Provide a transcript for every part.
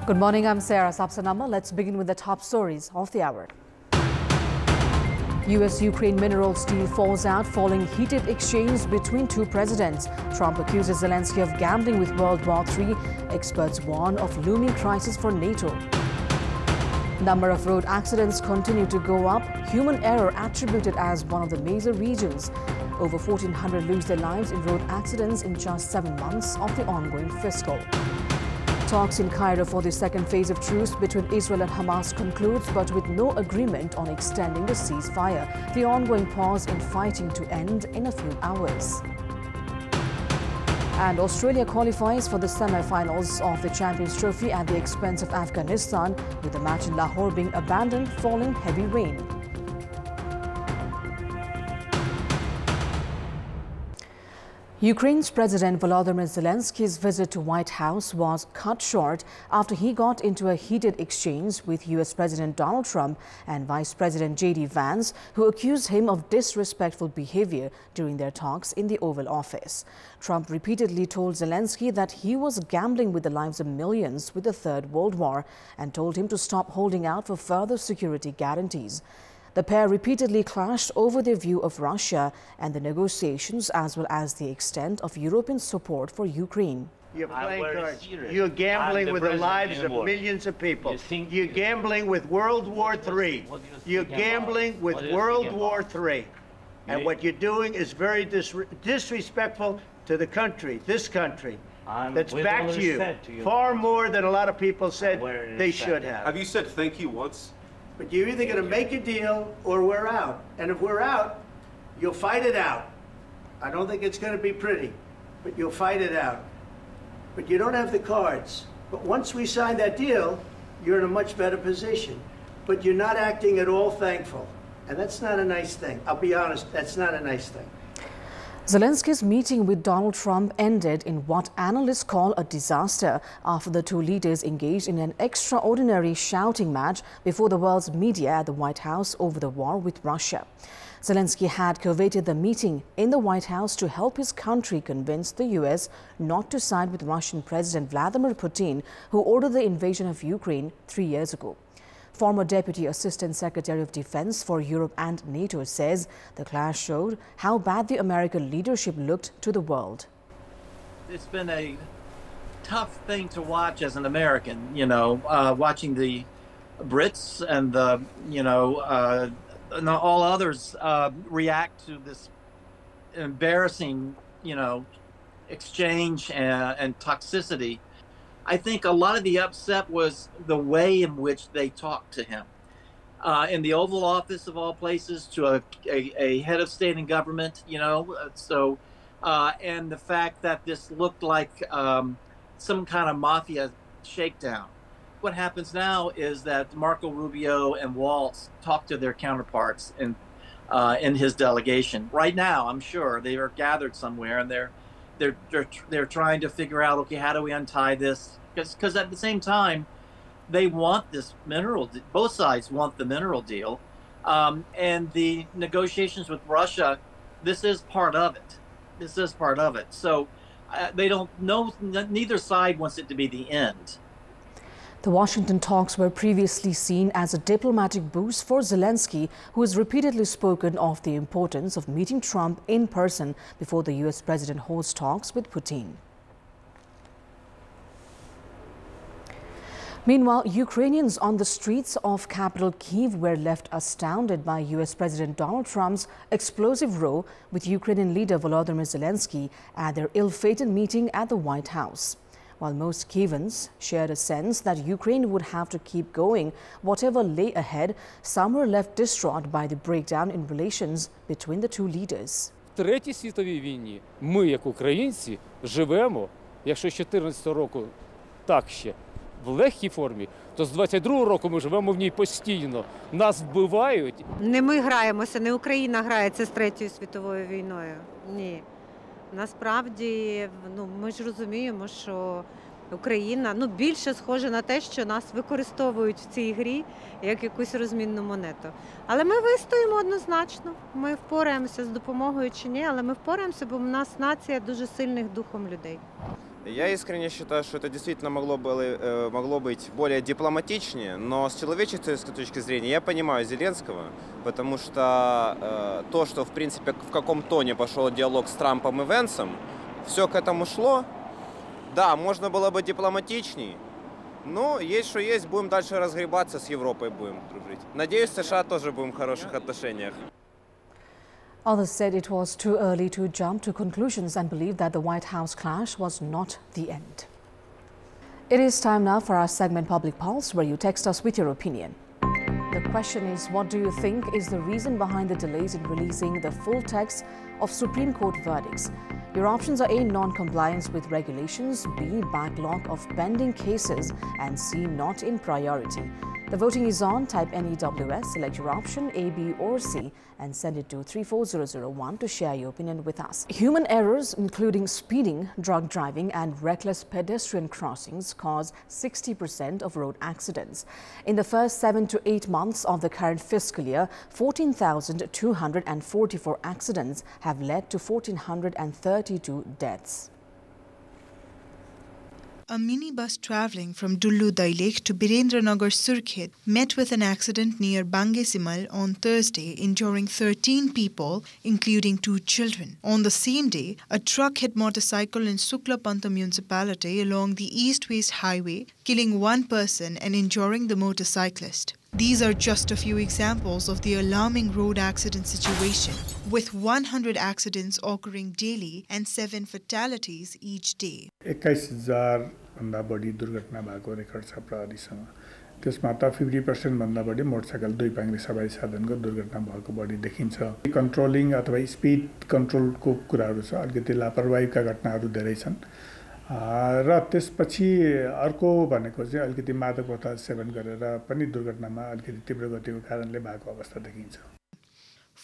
Good morning, I'm Sarah Sapsanamma. Let's begin with the top stories of the hour. US-Ukraine mineral deal falls out following heated exchange between two presidents. Trump accuses Zelensky of gambling with World War III. Experts warn of looming crisis for NATO. Number of road accidents continue to go up. Human error attributed as one of the major reasons. Over 1,400 lose their lives in road accidents in just 7 months of the ongoing fiscal. Talks in Cairo for the second phase of truce between Israel and Hamas concludes, but with no agreement on extending the ceasefire. The ongoing pause in fighting to end in a few hours. And Australia qualifies for the semi-finals of the Champions Trophy at the expense of Afghanistan, with the match in Lahore being abandoned following heavy rain. Ukraine's President Volodymyr Zelensky's visit to White House was cut short after he got into a heated exchange with US President Donald Trump and Vice President J.D. Vance, who accused him of disrespectful behavior during their talks in the Oval Office. Trump repeatedly told Zelensky that he was gambling with the lives of millions with the Third World War and told him to stop holding out for further security guarantees. The pair repeatedly clashed over their view of Russia and the negotiations, as well as the extent of European support for Ukraine. You're playing cards. You're gambling with the lives of millions of people. You're gambling with World War III. You're gambling with World War III. And what you're doing is very disrespectful to the country, this country, that's backed you far more than a lot of people said they should have. Have you said thank you once? But you're either going to make a deal or we're out. And if we're out, you'll fight it out. I don't think it's going to be pretty, but you'll fight it out. But you don't have the cards. But once we sign that deal, you're in a much better position. But you're not acting at all thankful. And that's not a nice thing. I'll be honest, that's not a nice thing. Zelensky's meeting with Donald Trump ended in what analysts call a disaster after the two leaders engaged in an extraordinary shouting match before the world's media at the White House over the war with Russia. Zelensky had coveted the meeting in the White House to help his country convince the U.S. not to side with Russian President Vladimir Putin, who ordered the invasion of Ukraine 3 years ago. Former Deputy Assistant Secretary of Defense for Europe and NATO says the clash showed how bad the American leadership looked to the world. It's been a tough thing to watch as an American, watching the Brits and the, and all others react to this embarrassing, exchange and toxicity. I think a lot of the upset was the way in which they talked to him. In the Oval Office, of all places, to a head of state and government, and the fact that this looked like some kind of mafia shakedown. What happens now is that Marco Rubio and Waltz talk to their counterparts in his delegation. Right now, I'm sure they are gathered somewhere, and they're trying to figure out, okay, how do we untie this? Because at the same time, they want this mineral. Both sides want the mineral deal, and the negotiations with Russia. This is part of it. This is part of it. So they don't know. Neither side wants it to be the end. The Washington talks were previously seen as a diplomatic boost for Zelensky, who has repeatedly spoken of the importance of meeting Trump in person before the U.S. president holds talks with Putin. Meanwhile, Ukrainians on the streets of capital Kyiv were left astounded by U.S. President Donald Trump's explosive row with Ukrainian leader Volodymyr Zelensky at their ill-fated meeting at the White House. While most Kyivans shared a sense that Ukraine would have to keep going whatever lay ahead, some were left distraught by the breakdown in relations between the two leaders. В Третій світовій війні ми, як українці, живемо, якщо з 14-го року так ще, в легкій формі, то з 22-го року ми живемо в ній постійно. Нас вбивають. Не ми граємося, не Україна грається з Третьою світовою війною. Ні. Насправді, ми ж розуміємо, що Україна більше схожа на те, що нас використовують в цій грі як якусь розмінну монету. Але ми вистоїмо однозначно. Ми впораємося з допомогою чи ні, але ми впораємося, бо в нас нація дуже сильних духом людей. Я искренне считаю, что это действительно могло быть более дипломатичнее, но с человеческой точки зрения я понимаю Зеленского, потому что то, что в принципе в каком тоне пошел диалог с Трампом и Венсом, все к этому шло. Да, можно было бы дипломатичней, но есть что есть, будем дальше разгребаться, с Европой будем дружить. Надеюсь, с США тоже будем в хороших отношениях. Others said it was too early to jump to conclusions and believed that the White House clash was not the end. It is time now for our segment Public Pulse, where you text us with your opinion. The question is, what do you think is the reason behind the delays in releasing the full text of Supreme Court verdicts? Your options are A, non-compliance with regulations, B, backlog of pending cases, and C, not in priority. The voting is on. Type NEWS, select your option A, B or C and send it to 34001 to share your opinion with us. Human errors, including speeding, drug driving and reckless pedestrian crossings, cause 60% of road accidents. In the first 7 to 8 months of the current fiscal year, 14,244 accidents have led to 1,432 deaths. A minibus travelling from Dullu Dailek to Birendranagar Surkhet met with an accident near Bangesimal on Thursday, injuring 13 people, including 2 children. On the same day, a truck hit motorcycle in Suklapanta municipality along the east-west highway, killing 1 person and injuring the motorcyclist. These are just a few examples of the alarming road accident situation, with 100 accidents occurring daily and 7 fatalities each day. 21,000 भन्दा बढी दुर्घटना भएको record छ प्रहरीसँग। त्यसमा त 50% भन्दा बढी motorcycle दुई पाङ्ग्रे सवारी साधनको दुर्घटना भएको बढी देखिन्छ। कन्ट्रोलिङ अथवा स्पिड कन्ट्रोलको कुराहरू छ, अलिकति लापरवाहीका घटनाहरू धेरै छन्। र त्यसपछि अर्को भनेको चाहिँ अलिकति मादक पदार्थ सेवन गरेर पनि दुर्घटनामा अलिकति तीव्र गतिको कारणले भएको अवस्था देखिन्छ।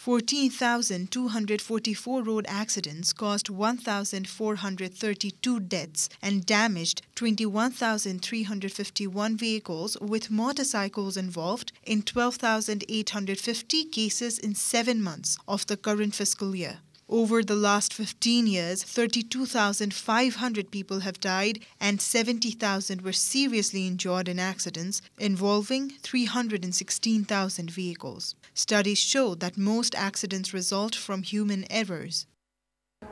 14,244 road accidents caused 1,432 deaths and damaged 21,351 vehicles, with motorcycles involved in 12,850 cases in 7 months of the current fiscal year. Over the last 15 years, 32,500 people have died and 70,000 were seriously injured in accidents involving 316,000 vehicles. Studies show that most accidents result from human errors.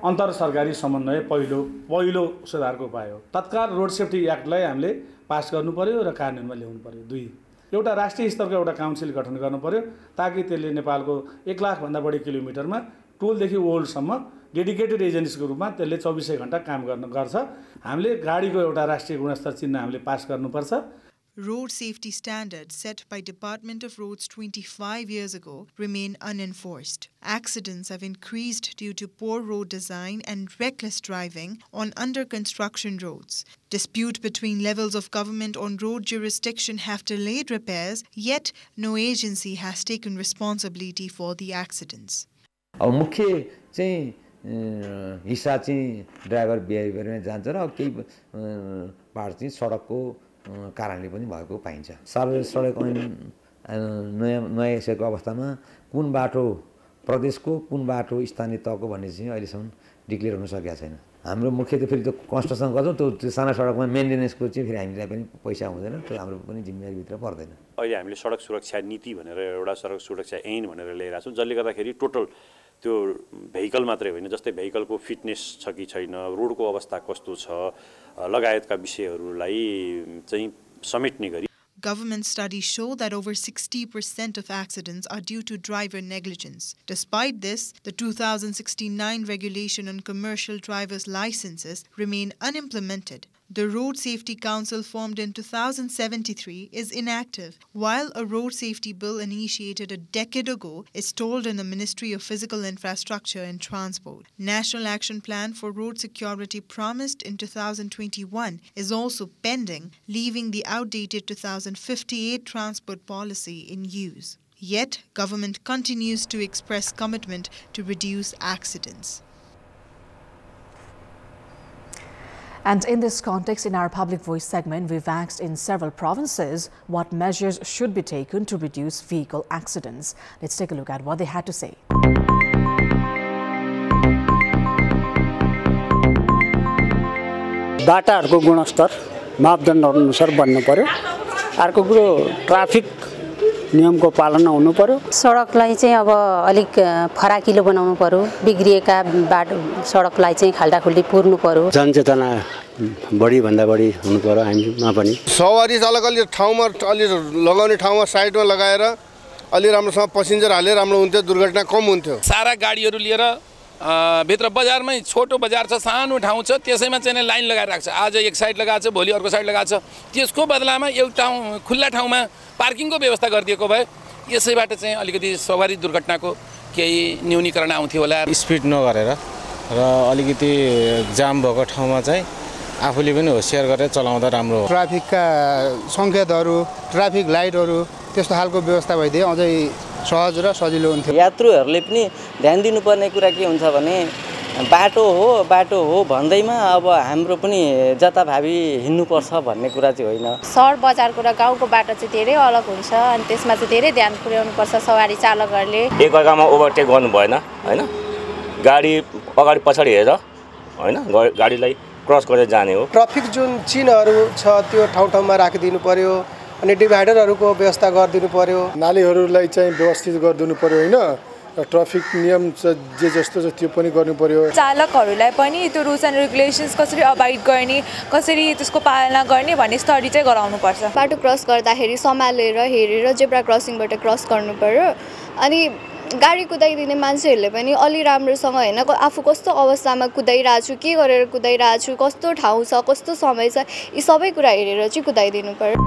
अन्तर सरकारी समन्वय पहिलो सुधारको उपाय हो। तत्काल road safety एक्टलाई हामीले पास गर्नु पर्यो र कानुनमा ल्याउनु पर्यो। 2, एउटा राष्ट्रिय स्तरको एउटा काउन्सिल गठन गर्नु पर्यो ताकि त्यसले नेपालको 1 लाख भन्दा बढी किलोमिटरमा टोलदेखि ओल्डसम्म डेडिकेटेड एजेन्सीको रूपमा त्यसले 24 घण्टा काम गर्छ। हामीले गाडीको एउटा राष्ट्रिय गुणस्तर चिन्ह हामीले पास गर्नुपर्छ। Road safety standards set by Department of Roads 25 years ago remain unenforced. Accidents have increased due to poor road design and reckless driving on under-construction roads. Dispute between levels of government on road jurisdiction have delayed repairs, yet no agency has taken responsibility for the accidents. अब मुख्य चाहिँ हिस्सा चाहिँ driver बिहेभियरमा जान्छ र केही part चाहिँ सडकको कारणले पनि भएको पाइन्छ। सार्वजनिक सडक नयाँ यसको अवस्थामा कुन बाटो प्रदेशको कुन बाटो स्थानीय तहको भन्ने चाहिँ अहिलेसम्म डिक्लेयर हुन सकेको छैन। हाम्रो मुख्य त फेरि त्यो कन्स्ट्रक्सन गर्छौँ, त्यो साना सडकमा मेन्टेनेन्सको चाहिँ फेरि हामीलाई पनि पैसा हुँदैन, त्यो हाम्रो पनि जिम्मेवारीभित्र पर्दैन। अहिले हामीले सडक सुरक्षा नीति भनेर एउटा सडक सुरक्षा ऐन भनेर ल्याइरहेको छौँ, जसले गर्दाखेरि टोटल त्यो भेहिकल मात्रै होइन, जस्तै भेहिकलको फिटनेस छ कि छैन, रोडको अवस्था कस्तो छ लगायतका विषयहरूलाई चाहिँ समेट्ने गरी। Government studies show that over 60% of accidents are due to driver negligence. Despite this, the 2069 regulation on commercial driver's licenses remain unimplemented. The Road Safety Council, formed in 2073, is inactive, while a road safety bill initiated a decade ago is stalled in the Ministry of Physical Infrastructure and Transport. National Action Plan for Road Security promised in 2021 is also pending, leaving the outdated 2058 transport policy in use. Yet, government continues to express commitment to reduce accidents. And in this context, in our Public Voice segment, we've asked in several provinces what measures should be taken to reduce vehicle accidents. Let's take a look at what they had to say. बाटाहरूको गुणस्तर मापदण्ड अनुसार बन्नु पर्यो। अर्को कुरो traffic नियमको पालना हुनु पर्यो। सडकलाई चाहिँ अब अलिक फराकिलो बनाउनु पर्यो। बिग्रिएका बाटो सडकलाई चाहिँ खाल्डाखुल्डी पुर्नु पर्यो। जनचेतना बढी भन्दा बढी हुनु पर्यो हामीमा पनि। सवारी चालक अलि ठाउँमा अलि लगाउने ठाउँमा साइडमा लगाएर अलि राम्रोसँग पसिन्जर हाले राम्रो हुन्थ्यो, दुर्घटना कम हुन्थ्यो। सारा गाडीहरू लिएर भित्र बजारमै छोटो बजार छ, सानो ठाउँ छ, त्यसैमा चाहिँ लाइन लगाएर राख्छ। आज एक साइड लगाएको छ, भोलि अर्को साइड लगाएको छ। त्यसको बदलामा एउटा खुल्ला ठाउँमा पार्किङको व्यवस्था गरिदिएको भए यसैबाट चाहिँ अलिकति सवारी दुर्घटनाको केही न्यूनीकरण आउँथ्यो होला। स्पिड नगरेर र अलिकति जाम भएको ठाउँमा चाहिँ आफूले पनि होसियार गरेर चलाउँदा राम्रो हो। ट्राफिकका सङ्केतहरू, ट्राफिक लाइटहरू त्यस्तो खालको व्यवस्था भइदिए अझै सहज र सजिलो हुन्थ्यो। यात्रुहरूले पनि ध्यान दिनुपर्ने कुरा के हुन्छ भने बाटो हो भन्दैमा अब हाम्रो पनि जताभावी हिँड्नुपर्छ भन्ने कुरा चाहिँ होइन। सहर बजारको र गाउँको बाटो चाहिँ धेरै अलग हुन्छ अनि त्यसमा चाहिँ धेरै ध्यान पुर्याउनुपर्छ सवारी चालकहरूले। एकअर्कामा ओभरटेक गर्नु भएन हैन, गाडी अगाडि पछाडि हेरेर हैन गाडीलाई क्रस गरेर जाने हो। ट्राफिक जुन चिनहरू छ त्यो ठाउँ ठाउँमा राखिदिनु पर्यो अनि डिभाइडरहरूको व्यवस्था गरिदिनु पर्यो। नालीहरूलाई चाहिँ व्यवस्थित गरिदिनु पर्यो होइन, ट्राफिक नियम जे जस्तो छ त्यो पनि गर्नु पर्यो। चालकहरूलाई पनि त्यो रुल्स एन्ड रेगुलेसन्स कसरी अबाइड गर्ने, कसरी त्यसको पालना गर्ने भन्ने स्टडी चाहिँ गराउनुपर्छ। बाटो क्रस गर्दाखेरि सम्हालेर हेरेर जेब्रा क्रसिङबाट क्रस गर्नु पर्यो। अनि गाडी कुदाइदिने मान्छेहरूले पनि अलि राम्रोसँग होइन आफू कस्तो अवस्थामा कुदाइरहेको छु, के गरेर कुदाइरहेको छु, कस्तो ठाउँ छ, कस्तो समय छ, यी सबै कुरा हेरेर चाहिँ कुदाइदिनु पर्यो।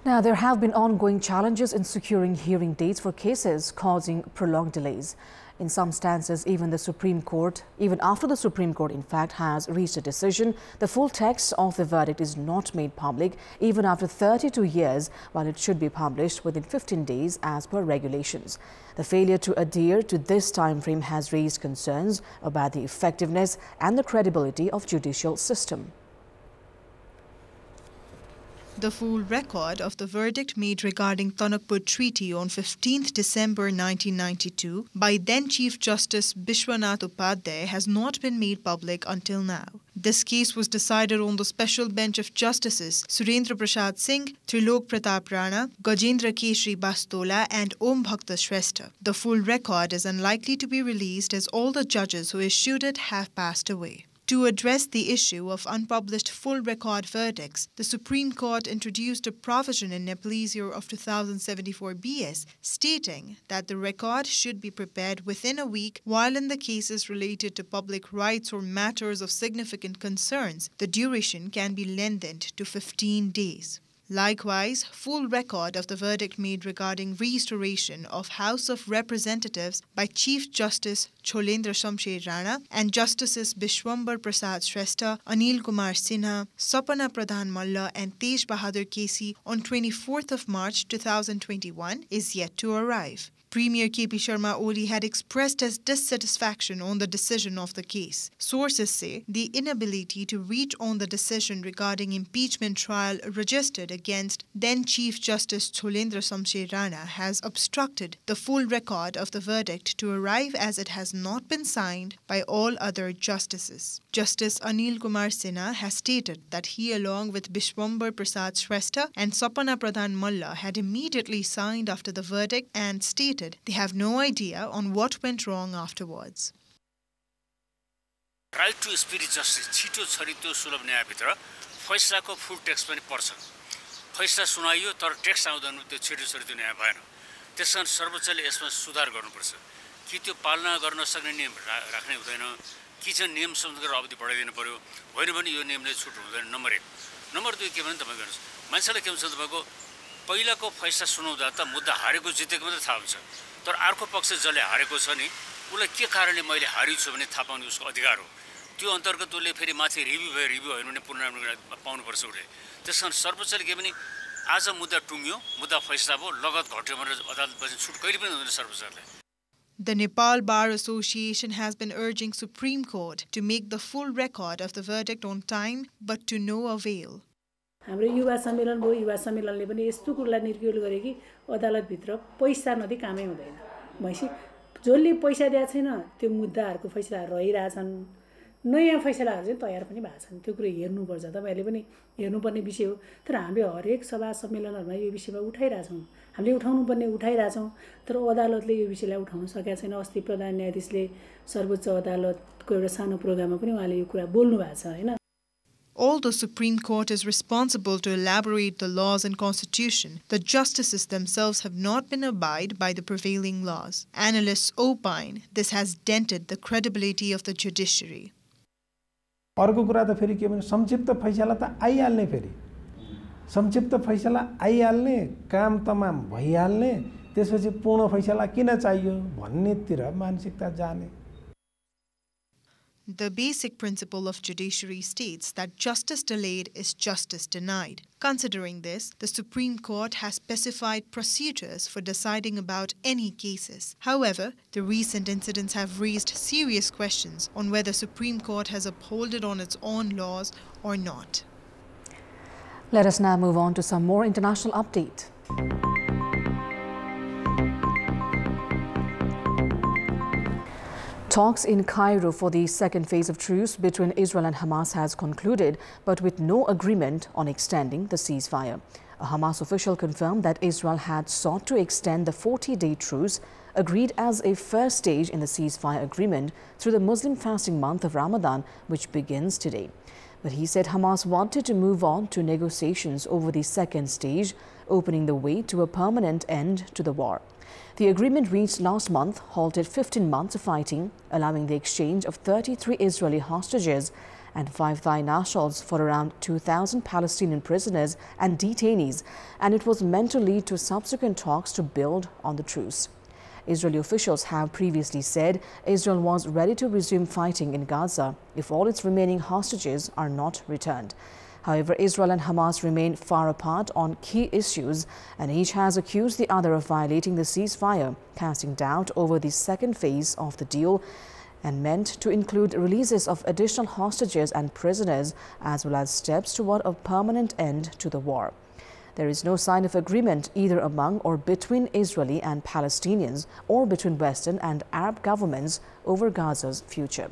Now, there have been ongoing challenges in securing hearing dates for cases, causing prolonged delays. In some stances, even after the Supreme Court, in fact, has reached a decision, the full text of the verdict is not made public, even after 32 years, while it should be published within 15 days as per regulations. The failure to adhere to this time frame has raised concerns about the effectiveness and the credibility of judicial system. The full record of the verdict made regarding Tanakpur Treaty on 15th December 1992 by then Chief Justice Bishwanath Upadhyay has not been made public until now. This case was decided on the special bench of Justices Surendra Prasad Singh, Trilok Pratap Rana, Gajendra Keshri Bastola and Om Bhakta Shrestha. The full record is unlikely to be released as all the judges who issued it have passed away. To address the issue of unpublished full record verdicts, the Supreme Court introduced a provision in Nepalese Year of 2074 BS stating that the record should be prepared within a week, while in the cases related to public rights or matters of significant concerns, the duration can be lengthened to 15 days. Likewise, full record of the verdict made regarding restoration of House of Representatives by Chief Justice Cholendra Shamsher Rana and Justices Bishwambar Prasad Shrestha, Anil Kumar Sinha, Sapana Pradhan Malla and Tej Bahadur Kesi on 24th of March 2021 is yet to arrive. Premier KP Sharma Oli had expressed his dissatisfaction on the decision of the case. Sources say the inability to reach on the decision regarding impeachment trial registered against then Chief Justice Cholendra Shamsher Rana has obstructed the full record of the verdict to arrive, as it has not been signed by all other justices. Justice Anil Kumar Sinha has stated that he, along with Bishwambar Prasad Shrestha and Sapana Pradhan Malla, had immediately signed after the verdict and stated they have no idea on what went wrong afterwards. Right to speedy justice, छिटो छरितो सुलभ न्यायभित्र फैसलाको full text पनि पर्छ। फैसला सुनाइयो तर text आउँदैन, त्यो छिटो छरितो न्याय भएन। त्यसकारण सर्वोच्चले यसमा सुधार गर्नुपर्छ। कि त्यो पालना गर्न सक्ने नियम राख्ने हुँदैन, कि चाहिँ नियम सम्बन्ध गरेर अवधि बढाइदिनु पर्यो, होइन भने यो नियमले छुट हुँदैन। नम्बर 1। नम्बर 2 के भने तपाईँ गर्नुहोस्, मान्छेलाई के हुन्छ तपाईँको पहिलाको फैसला सुनाउँदा त मुद्दा हारेको जितेको मात्रै थाहा हुन्छ, तर अर्को पक्ष जसले हारेको छ नि उसलाई के कारणले मैले हारेको छु भने थाहा पाउने उसको अधिकार हो। त्यो अन्तर्गत उसले फेरि माथि रिभ्यू होइन भने पुनरावृत्ति पाउनुपर्छ उसले। त्यसकारण सर्वोच्चले के भने आज मुद्दा टुङ्ग्यो, मुद्दा फैसला भयो, लगत घट्यो भनेर अदालतपछि छुट कहिले पनि हुँदैन सर्वोच्चले। The Nepal Bar Association has been urging Supreme Court to make the full record of the verdict on time, but to no avail. हाम्रो युवा सम्मेलन भयो, युवा सम्मेलनले पनि यस्तो कुरालाई निर्क्युल गरे कि अदालतभित्र पैसा नदिई कामै हुँदैन। भनेपछि जसले पैसा दिएको छैन त्यो मुद्दाहरूको फैसलाहरू रहिरहेछन् नयाँ फैसलाहरू चाहिँ तयार पनि भएको छन् त्यो कुरो हेर्नुपर्छ तपाईहरुले पनि हेर्नुपर्ने विषय हो तर हामीले हरेक सभा सम्मेलनहरुमा यो विषयमा उठाइरहेछौँ हामीले उठाउनुपर्ने उठाइरहेछौँ तर अदालतले यो विषयलाई उठाउन सकेका छैन अस्ति प्रधान न्यायाधीशले सर्वोच्च अदालतको एउटा सानो प्रोग्राममा पनि उहाँले यो कुरा बोल्नु भएको छ हैन Although Supreme Court is responsible to elaborate the laws and constitution, the justices themselves have not been abide by the prevailing laws. Analysts opine this has dented the credibility of the judiciary. अर्को कुरा त फेरि के भने संक्षिप्त फैसला त आइहाल्ने फेरि संक्षिप्त फैसला आइहाल्ने काम तमाम भइहाल्ने त्यसपछि पूर्ण फैसला किन चाहियो भन्नेतिर मानसिकता जाने The basic principle of judiciary states that justice delayed is justice denied. Considering this, the Supreme Court has specified procedures for deciding about any cases. However, the recent incidents have raised serious questions on whether Supreme Court has upheld on its own laws or not. Let us now move on to some more international update. Talks in Cairo for the second phase of truce between Israel and Hamas has concluded, but with no agreement on extending the ceasefire. A Hamas official confirmed that Israel had sought to extend the 40-day truce, agreed as a first stage in the ceasefire agreement through the Muslim fasting month of Ramadan, which begins today. But he said Hamas wanted to move on to negotiations over the second stage, opening the way to a permanent end to the war. The agreement reached last month halted 15 months of fighting, allowing the exchange of 33 Israeli hostages and 5 Thai nationals for around 2,000 Palestinian prisoners and detainees, and it was meant to lead to subsequent talks to build on the truce. Israeli officials have previously said Israel was ready to resume fighting in Gaza if all its remaining hostages are not returned. However, Israel and Hamas remain far apart on key issues, and each has accused the other of violating the ceasefire, casting doubt over the second phase of the deal and meant to include releases of additional hostages and prisoners, as well as steps toward a permanent end to the war. There is no sign of agreement either among or between Israeli and Palestinians or between Western and Arab governments over Gaza's future.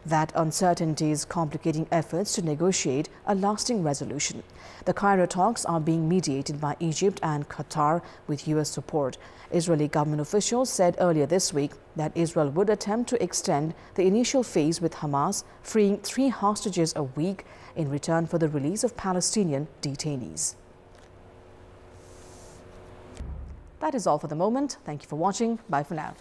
That uncertainty is complicating efforts to negotiate a lasting resolution. The Cairo talks are being mediated by Egypt and Qatar with U.S. support. Israeli government officials said earlier this week that Israel would attempt to extend the initial phase with Hamas, freeing 3 hostages a week in return for the release of Palestinian detainees. That is all for the moment. Thank you for watching. Bye for now.